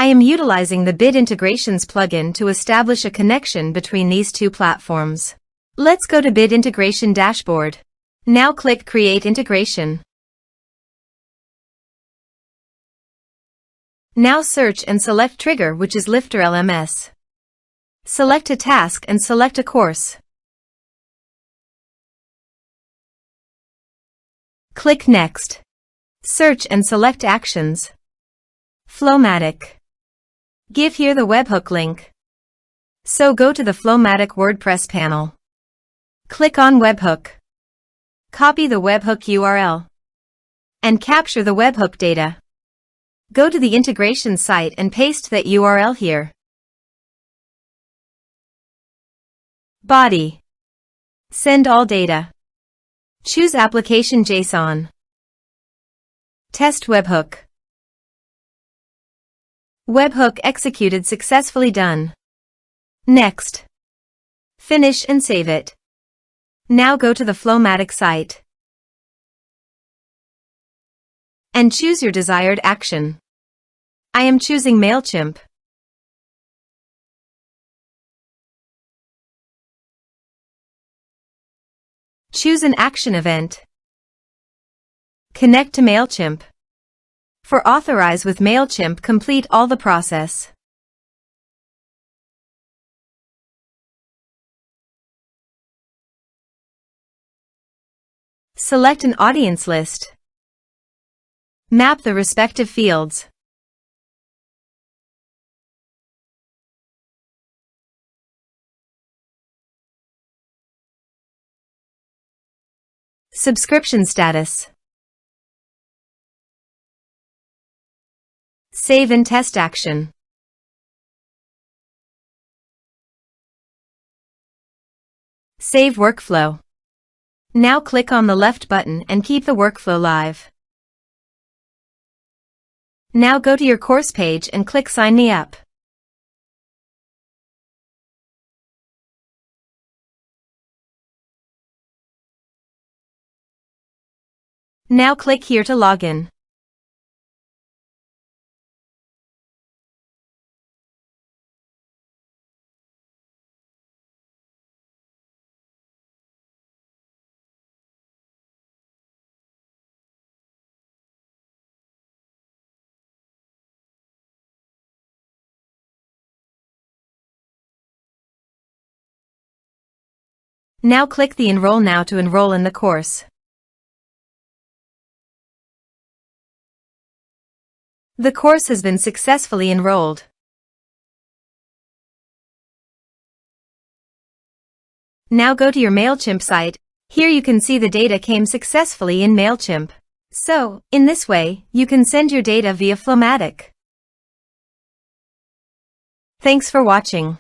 I am utilizing the Bit Integrations plugin to establish a connection between these two platforms. Let's go to Bit Integration Dashboard. Now click Create Integration. Now search and select Trigger, which is LifterLMS. Select a task and select a course. Click Next. Search and select Actions. FlowMattic. Give here the webhook link. So go to the FlowMattic WordPress panel. Click on Webhook. Copy the webhook URL. And capture the webhook data. Go to the integration site and paste that URL here. Body. Send all data. Choose Application JSON. Test webhook. Webhook executed successfully. Done. Next. Finish and save it. Now go to the FlowMattic site and choose your desired action. I am choosing MailChimp. Choose an action event. Connect to MailChimp. For Authorize with MailChimp, complete all the process. Select an audience list. Map the respective fields. Subscription status. Save and test action. Save workflow. Now click on the left button and keep the workflow live. Now go to your course page and click Sign Me Up. Now click here to log in. Now click the Enroll Now to enroll in the course. The course has been successfully enrolled. Now go to your MailChimp site. Here you can see the data came successfully in MailChimp. So, in this way, you can send your data via FlowMattic. Thanks for watching.